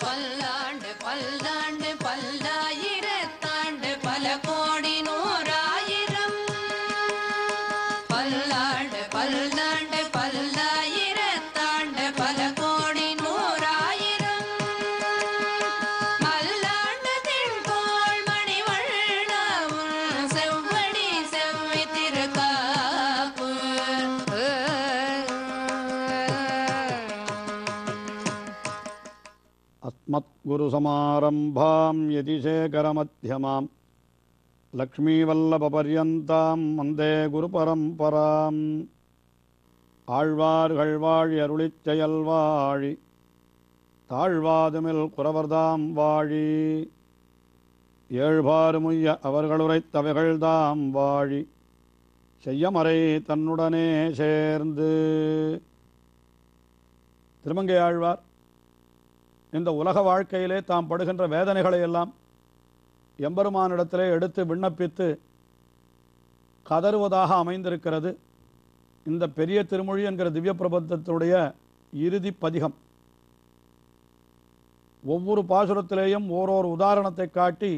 பல்லாண்டு பல்லாண்டு பல்லாயிரத்தாண்டு பல கோடி நூறாயிரம் பல்லாண்டு பல்லாண்டு பல்லாயிரத்தாண்டு பல கோடி நூறாயிரம் மல்லாண்டு திண்கோள் மணிவண்ணவும் செவ்வடி செவ்வி திருக்காப்பு அஸ்மத்குருசமாரம்பாம் யதிசேகரமத்யமாம் லக்ஷ்மீவல்லபபர்யந்தாம் வந்தே குருபரம்பராம். ஆழ்வார்கள் வாழி அருளிச் செயல் வாழி தாழ்வாதுமில் குறவர்தாம் வாழி ஏழ்பாறுமுய்ய அவர்களுரைத்தவைகள்தாம் வாழி செய்யமறை தன்னுடனே சேர்ந்து. திருமங்கை ஆழ்வார் இந்த உலக வாழ்க்கையிலே தாம் படுகின்ற வேதனைகளை எல்லாம் எம்பெருமானிடத்திலே எடுத்து விண்ணப்பித்து கதறுவதாக அமைந்திருக்கிறது இந்த பெரிய திருமொழி என்கிற திவ்ய பிரபந்தத்துடைய இறுதி பதிகம். ஒவ்வொரு பாசுரத்திலேயும் ஓரோரு உதாரணத்தை காட்டி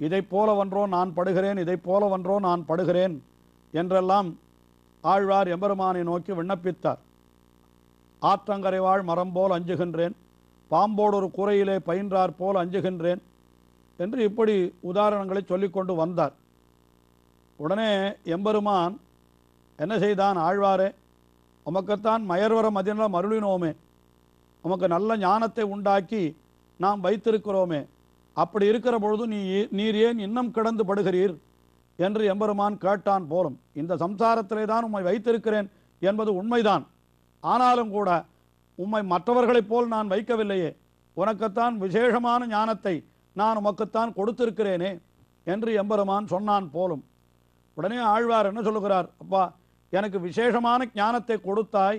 இதை போலவன்றோ நான் படுகிறேன், இதை போலவன்றோ நான் படுகிறேன் என்றெல்லாம் ஆழ்வார் எம்பெருமானை நோக்கி விண்ணப்பித்தார். ஆற்றங்கரை வாழ் மரம் போல் அஞ்சுகின்றேன், பாம்போடு ஒரு கூரையிலே பயின்றார் போல் அஞ்சுகின்றேன் என்று இப்படி உதாரணங்களை சொல்லிக்கொண்டு வந்தார். உடனே எம்பெருமான் என்ன செய்தான்? ஆழ்வாரே, உமக்குத்தான் மயர்வர மதியம் அருளினோமே, உமக்கு நல்ல ஞானத்தை உண்டாக்கி நாம் வைத்திருக்கிறோமே, அப்படி இருக்கிற பொழுது நீர் ஏன் இன்னும் கிடந்து படுகிறீர் என்று எம்பெருமான் கேட்டான் போலும். இந்த சம்சாரத்திலே தான் உம்மை வைத்திருக்கிறேன் என்பது உண்மைதான், ஆனாலும் கூட உம்மை மற்றவர்களைப் போல் நான் வைக்கவில்லையே, உனக்குத்தான் விசேஷமான ஞானத்தை நான் உமக்குத்தான் கொடுத்திருக்கிறேனே என்று எம்பெருமான் சொன்னான் போலும். உடனே ஆழ்வார் என்ன சொல்லுகிறார்? அப்பா, எனக்கு விசேஷமான ஞானத்தை கொடுத்தாய்,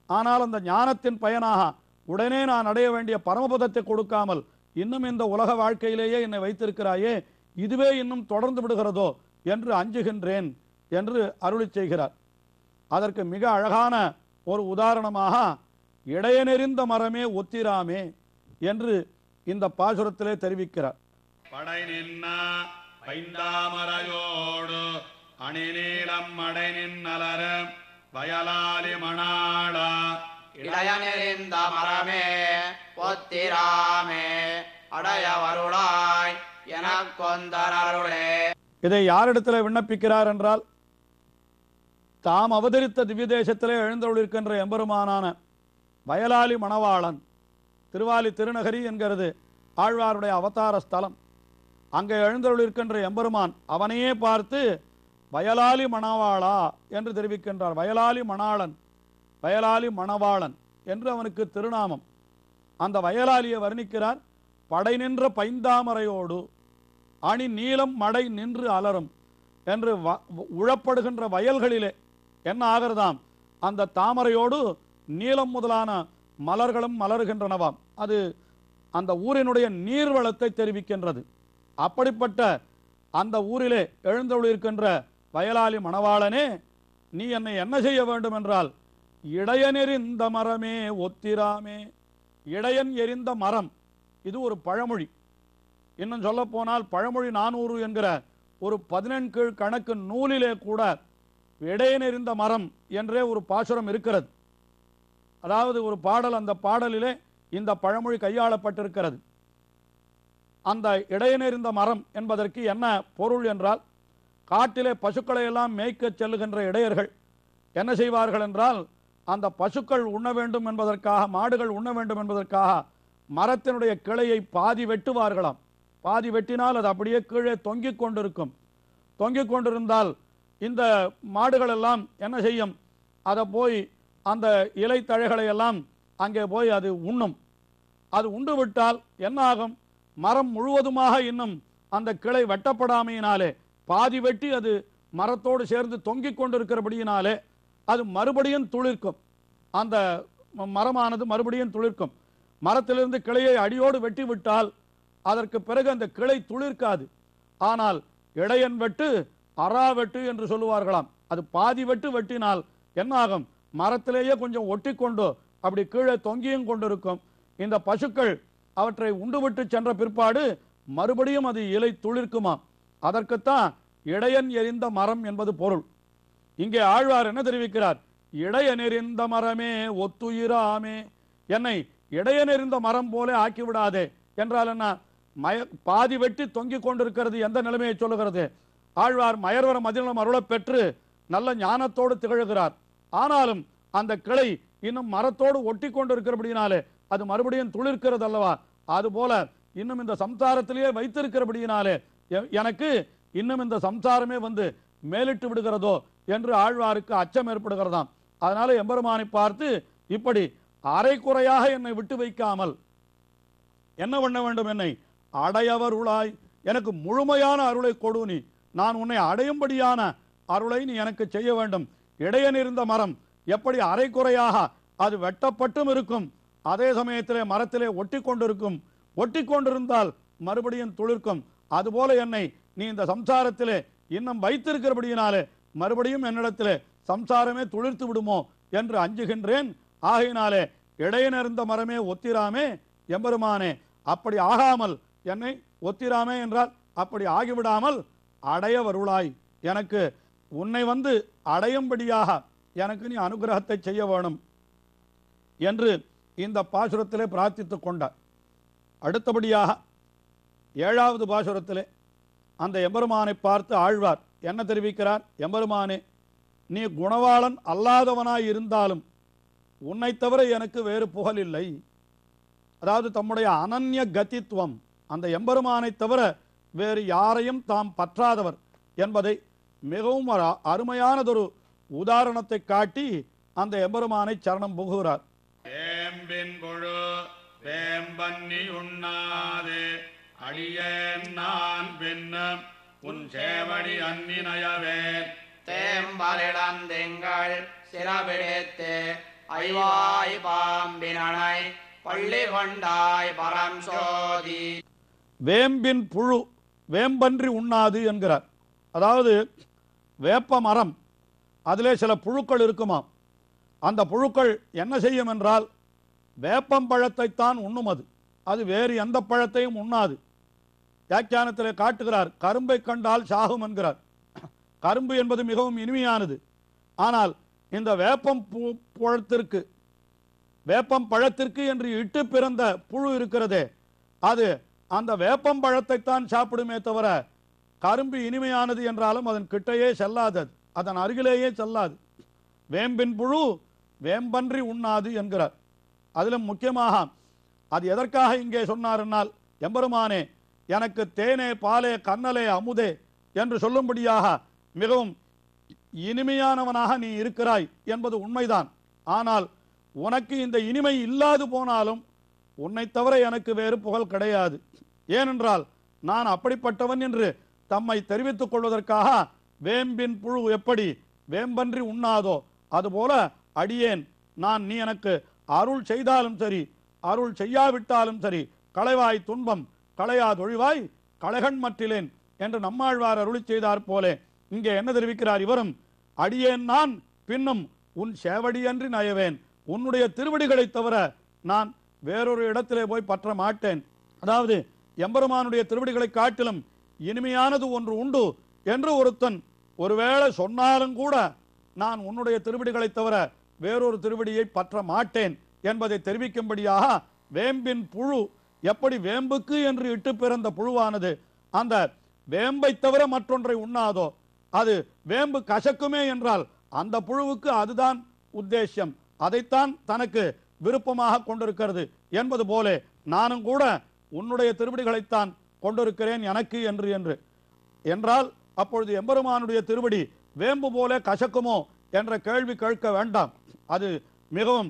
ஆனால் அந்த ஞானத்தின் பயனாக உடனே நான் அடைய வேண்டிய பரமபதத்தை கொடுக்காமல் இன்னும் இந்த உலக வாழ்க்கையிலேயே என்னை வைத்திருக்கிறாயே, இதுவே இன்னும் தொடர்ந்து விடுகிறதோ என்று அஞ்சுகின்றேன் என்று அருளி செய்கிறார். அதற்கு மிக அழகான ஒரு உதாரணமாக இடையனெறிந்த மரமே ஒத்திராமே என்று இந்த பாசுரத்திலே தெரிவிக்கிறார். படை நின்ன பைந்தாமரையோடு அணிநீளம் அடை நின்னலர வயலாலி மணாளா இடையனெறிந்த மரமே ஒத்திராமே அடைய வருளாய் எனக்கொந்தனருளே. இதை யாரிடத்தில் விண்ணப்பிக்கிறார் என்றால், தாம் அவதரித்த திவ்ய தேசத்திலே எழுந்தருளிருக்கின்ற எம்பெருமானான வயலாலி மணவாளன், திருவாலி திருநகரி என்கிறது ஆழ்வாருடைய அவதார ஸ்தலம். அங்கே எழுந்தருளிருக்கின்ற எம்பெருமான் அவனையே பார்த்து வயலாலி மணவாளா என்று தெரிவிக்கின்றார். வயலாலி மணாளன், வயலாலி மணவாளன் என்று அவனுக்கு திருநாமம். அந்த வயலாலியை வர்ணிக்கிறார். படை நின்ற பைந்தாமரையோடு அணி நீளம் மடை நின்று அலரும் என்று உழப்படுகின்ற வயல்களிலே என்ன ஆகிறதாம்? அந்த தாமரையோடு நீலம் முதலான மலர்களும் மலர்கின்றனவாம். அது அந்த ஊரினுடைய நீர்வளத்தை தெரிவிக்கின்றது. அப்படிப்பட்ட அந்த ஊரிலே எழுந்தருளிருக்கின்ற வயலாலி மணவாளனே, நீ என்னை என்ன செய்ய வேண்டும் என்றால், இடையனெறிந்த மரமே ஒத்திராமே. இடையன் எரிந்த மரம், இது ஒரு பழமொழி. இன்னும் சொல்ல போனால் பழமொழி 400 என்கிற ஒரு 14 கீழ் கணக்கு நூலிலே கூட இடையனெறிந்த மரம் என்றே ஒரு பாசுரம் இருக்கிறது. அதாவது ஒரு பாடல், அந்த பாடலிலே இந்த பழமொழி கையாளப்பட்டிருக்கிறது. அந்த இடையனெறிந்த மரம் என்பதற்கு என்ன பொருள் என்றால், காட்டிலே பசுக்களை எல்லாம் மேய்க்க செல்லுகின்ற இடையர்கள் என்ன செய்வார்கள் என்றால், அந்த பசுக்கள் உண்ண வேண்டும் என்பதற்காக, மாடுகள் உண்ண வேண்டும் என்பதற்காக மரத்தினுடைய கிளையை பாதி வெட்டுவார்களாம். பாதி வெட்டினால் அது அப்படியே கீழே தொங்கிக் கொண்டிருக்கும். தொங்கிக் கொண்டிருந்தால் இந்த மாடுகள் எல்லாம் என்ன செய்யும்? அதை போய் அந்த இலை தழைகளை எல்லாம் அங்கே போய் அது உண்ணும். அது உண்டு விட்டால் என்ன ஆகும்? மரம் முழுவதுமாக இன்னும் அந்த கிளை வெட்டப்படாமையினாலே, பாதி வெட்டி அது மரத்தோடு சேர்ந்து தொங்கிக் கொண்டிருக்கிறபடியினாலே அது மறுபடியும் துளிர்க்கும். அந்த மரமானது மறுபடியும் துளிர்க்கும். மரத்திலிருந்து கிளையை அடியோடு வெட்டி விட்டால் அதற்கு பிறகு அந்த கிளை துளிர்க்காது. ஆனால் இடையன் வெட்டு அரா வெட்டு என்று சொல்லுவார்களாம். அது பாதி வெட்டு வெட்டினால் என்ன ஆகும்? மரத்திலேயே கொஞ்சம் ஒட்டி கொண்டு அப்படி கீழே தொங்கியும் கொண்டிருக்கும். இந்த பசுக்கள் அவற்றை உண்டுவிட்டு சென்ற பிற்பாடு மறுபடியும் அது இலை துளிர்க்குமாம். அதற்குத்தான் இடையன் எரிந்த மரம் என்பது பொருள். இங்கே ஆழ்வார் என்ன தெரிவிக்கிறார்? இடையன் எரிந்த மரமே ஒத்துயிராமே, என்னை இடையன் எரிந்த மரம் போல ஆக்கிவிடாதே என்றால் என்ன? பாதி வெட்டி தொங்கிக் கொண்டிருக்கிறது எந்த நிலைமையை சொல்லுகிறது? ஆழ்வார் மயர்வர மதிநலம் அருளப் பெற்று நல்ல ஞானத்தோடு திகழ்கிறார். ஆனாலும் அந்த கிளை இன்னும் மரத்தோடு ஒட்டி கொண்டிருக்கிறபடியினாலே அது மறுபடியும் துளிர்க்கிறது அல்லவா? அதுபோல இன்னும் இந்த சம்சாரத்திலேயே வைத்திருக்கிறபடியினாலே எனக்கு இன்னும் இந்த சம்சாரமே வந்து மேலிட்டு விடுகிறதோ என்று ஆழ்வாருக்கு அச்சம் ஏற்படுகிறதாம். அதனால எம்பெருமானை பார்த்து இப்படி அரைக்குறையாக என்னை விட்டு வைக்காமல் என்ன பண்ண வேண்டும்? என்னை அடையவருளாய், எனக்கு முழுமையான அருளை கொடு நீ. நான் உன்னை அடையும்படியான அருளை நீ எனக்கு செய்ய வேண்டும். இடையன் இருந்த மரம் எப்படி அரைக்குறையாக அது வெட்டப்பட்டும் இருக்கும், அதே சமயத்திலே மரத்திலே ஒட்டி கொண்டிருக்கும், ஒட்டி கொண்டிருந்தால் மறுபடியும் துளிர்க்கும். அதுபோல என்னை நீ இந்த சம்சாரத்திலே இன்னும் வைத்திருக்கிறபடியினாலே மறுபடியும் என்னிடத்திலே சம்சாரமே துளிர்த்து விடுமோ என்று அஞ்சுகின்றேன். ஆகையினாலே இடையனிருந்த மரமே ஒத்திராமே, எம்பெருமானே அப்படி ஆகாமல் என்னை ஒத்திராமே என்றால் அப்படி ஆகிவிடாமல் அடைய வருளாய், எனக்கு உன்னை வந்து அடையும்படியாக எனக்கு நீ அனுகிரகத்தை செய்ய வேணும் என்று இந்த பாசுரத்திலே பிரார்த்தித்துக் கொண்டார். அடுத்தபடியாக 7வது பாசுரத்திலே அந்த எம்பெருமானை பார்த்து ஆழ்வார் என்ன தெரிவிக்கிறார்? எம்பெருமானே, நீ குணவாளன் அல்லாதவனாய் இருந்தாலும் உன்னை தவிர எனக்கு வேறு புகழ் இல்லை. அதாவது தம்முடைய அனன்ய கதித்துவம், அந்த எம்பெருமானை தவிர வேறு யாரையும் தாம் பற்றாதவர் என்பதை மிகவும் அருமையானதொரு உதாரணத்தை காட்டி அந்த எம்பெருமானை சரணம் புகுகிறார். வேம்பின் புழு வேம்பன்னி உண்ணாதே அடியேன் நான் பின்னும் உன் சேவடி அன்னினயவே தேம்பலிடந்திங்கள் சிறபிடித்து ஐவாய் பாம்பினனை பள்ளி கொண்டாய் பரம் சோதி. வேம்பின் புழு வேம்பன்றி உண்ணாது என்கிறார். அதாவது வேப்ப மரம் அதிலே சில புழுக்கள் இருக்குமாம். அந்த புழுக்கள் என்ன செய்யும் என்றால் வேப்பம்பழத்தைத்தான் உண்ணும். அது வேறு எந்த பழத்தையும் உண்ணாது. வியாக்கியானத்திலே காட்டுகிறார், கரும்பை கண்டால் சாகும் என்கிறார். கரும்பு என்பது மிகவும் இனிமையானது. ஆனால் இந்த வேப்பம் பழத்திற்கு என்று இட்டு பிறந்த புழு இருக்கிறதே, அது அந்த வேப்பம் பழத்தைத்தான் சாப்பிடுமே தவிர கரும்பு இனிமையானது என்றாலும் அதன் கிட்டையே செல்லாது, அதன் அருகிலேயே செல்லாது. வேம்பின் புழு வேம்பன்றி உண்ணாது என்கிறார். அதிலும் முக்கியமாக அது எதற்காக இங்கே சொன்னார் என்னால், எம்பெருமானே எனக்கு தேனே பாலே கண்ணலே அமுதே என்று சொல்லும்படியாக மிகவும் இனிமையானவனாக நீ இருக்கிறாய் என்பது உண்மைதான். ஆனால் உனக்கு இந்த இனிமை இல்லாது போனாலும் உன்னை தவிர எனக்கு வேறு புகழ் கிடையாது. ஏனென்றால் நான் அப்படிப்பட்டவன் என்று தம்மை தெரிவித்துக் கொள்வதற்காக வேம்பின் புழு எப்படி வேம்பன்றி உண்ணாதோ அதுபோல அடியேன் நான், நீ எனக்கு அருள் செய்தாலும் சரி அருள் செய்யாவிட்டாலும் சரி களைவாய் துன்பம் களையாதொழிவாய் களைகண் மற்றிலேன் என்று நம்மாழ்வார் அருளி செய்தார் போலே இங்கே என்ன தெரிவிக்கிறார் இவரும்? அடியேன் நான் பின்னும் உன் சேவடியன்றி நயவேன், உன்னுடைய திருவடிகளை தவிர நான் வேறொரு இடத்திலே போய் பற்ற மாட்டேன். அதாவது எம்பெருமானுடைய திருவடிகளை காட்டிலும் இனிமையானது ஒன்று உண்டு என்று ஒருத்தன் ஒருவேளை சொன்னாலும் கூட நான் உன்னுடைய திருவடிகளை தவிர வேறொரு திருவடியை பற்ற மாட்டேன் என்பதை தெரிவிக்கும்படியாக வேம்பின் புழு எப்படி வேம்புக்கு என்று இட்டு பிறந்த புழுவானது அந்த வேம்பை தவிர மற்றொன்றை உண்ணாதோ, அது வேம்பு கசக்குமே என்றால் அந்த புழுவுக்கு அதுதான் உத்தேசம், அதைத்தான் தனக்கு விருப்பமாக கொண்டிருக்கிறது என்பது போலே நானும் கூட உன்னுடைய திருவடிகளைத்தான் கொண்டிருக்கிறேன் எனக்கு என்று என்றால் அப்பொழுது எம்பெருமானுடைய திருவடி வேம்பு போல கசக்குமோ என்ற கேள்வி கேட்க வேண்டாம். அது மிகவும்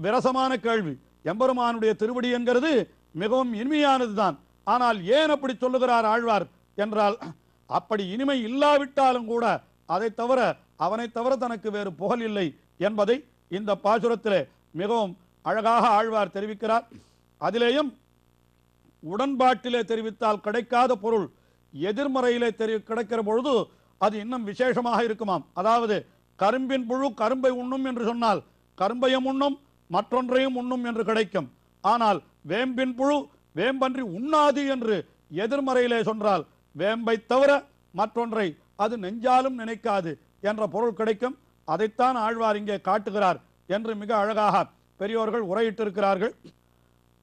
விரசமான கேள்வி. எம்பெருமானுடைய திருவடி என்கிறது மிகவும் இனிமையானதுதான். ஆனால் ஏன் அப்படி சொல்லுகிறார் ஆழ்வார் என்றால், அப்படி இனிமை இல்லாவிட்டாலும் கூட அதை தவிர அவனை தவிர தனக்கு வேறு புகழ் இல்லை என்பதை இந்த பாசுரத்திலே மிகவும் அழகாக ஆழ்வார் தெரிவிக்கிறார். அதிலேயும் உடன்பாட்டிலே தெரிவித்தால் கிடைக்காத பொருள் எதிர்மறையிலே கிடைக்கிற பொழுது அது இன்னும் விசேஷமாக இருக்குமாம். அதாவது கரும்பின் புழு கரும்பை உண்ணும் என்று சொன்னால் கரும்பையும் உண்ணும் மற்றொன்றையும் உண்ணும் என்று கிடைக்கும். ஆனால் வேம்பின் புழு வேம்பன்றி உண்ணாது என்று எதிர்மறையிலே சொன்னால் வேம்பை தவிர மற்றொன்றை அது நெஞ்சாலும் நினைக்காது என்ற பொருள் கிடைக்கும். அதைத்தான் ஆழ்வார் இங்கே காட்டுகிறார் என்று மிக அழகாக பெரியோர்கள் உரையிட்டிருக்கிறார்கள்.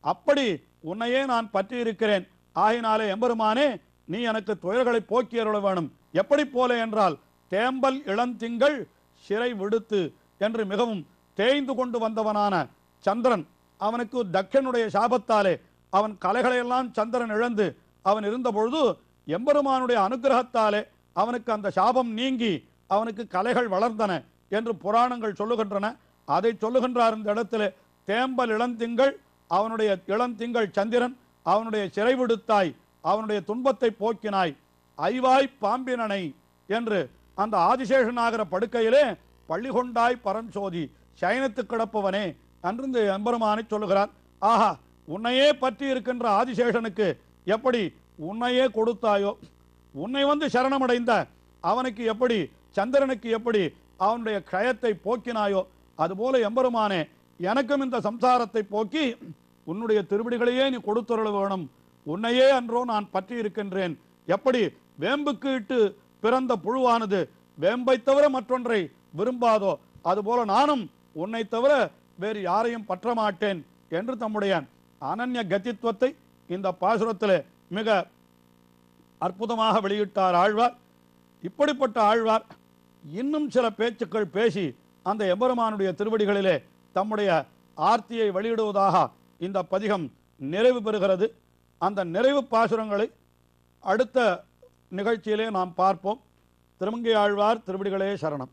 அப்படி உன்னையே நான் பற்றி இருக்கிறேன், ஆகினாலே எம்பெருமானே நீ எனக்கு துயர்களை போக்கி அருள வேணும். எப்படி போல என்றால் தேம்பல் இளந்திங்கள் சிறை விடுத்து என்று மிகவும் தேய்ந்து கொண்டு வந்தவனான சந்திரன், அவனுக்கு தக்ஷனுடைய சாபத்தாலே அவன் கலைகளையெல்லாம் சந்திரன் இழந்து அவன் இருந்த பொழுது எம்பெருமானுடைய அனுகிரகத்தாலே அவனுக்கு அந்த சாபம் நீங்கி அவனுக்கு கலைகள் வளர்ந்தன என்று புராணங்கள் சொல்லுகின்றன. அதை சொல்லுகின்றார் இந்த இடத்துல. தேம்பல் இளந்திங்கள், அவனுடைய இளந்திங்கள் சந்திரன் அவனுடைய சிறை விடுத்தாய், அவனுடைய துன்பத்தை போக்கினாய். ஐவாய் பாம்பினனை என்று அந்த ஆதிசேஷனாகிற படுக்கையிலே பள்ளி கொண்டாய் பரஞ்சோதி, சயனத்து கிடப்பவனே என்று இந்த எம்பெருமானை சொல்லுகிறார். ஆஹா, உன்னையே பற்றி இருக்கின்ற ஆதிசேஷனுக்கு எப்படி உன்னையே கொடுத்தாயோ, உன்னை வந்து சரணமடைந்த அவனுக்கு எப்படி, சந்திரனுக்கு எப்படி அவனுடைய கயத்தை போக்கினாயோ, அதுபோல எம்பெருமானே எனக்கும் இந்த சம்சாரத்தை போக்கி உன்னுடைய திருவடிகளையே நீ கொடுத்தருள வேணும். உன்னையே அன்றோ நான் பற்றி இருக்கின்றேன். எப்படி வேம்புக்கு இட்டு பிறந்த புழுவானது வேம்பை தவிர மற்றொன்றை விரும்பாதோ, அதுபோல நானும் உன்னை தவிர வேறு யாரையும் பற்ற மாட்டேன் என்று தம்முடைய அனன்ய கதித்துவத்தை இந்த பாசுரத்திலே மிக அற்புதமாக வெளியிட்டார் ஆழ்வார். இப்படிப்பட்ட ஆழ்வார் இன்னும் சில பேச்சுக்கள் பேசி அந்த எம்பெருமானுடைய திருவடிகளிலே தம்முடைய ஆர்த்தியை வெளியிடுவதாக இந்த பதிகம் நிறைவு பெறுகிறது. அந்த நிறைவு பாசுரங்களை அடுத்த நிகழ்ச்சியிலே நாம் பார்ப்போம். திருமங்கை ஆழ்வார் திருவடிகளே சரணம்.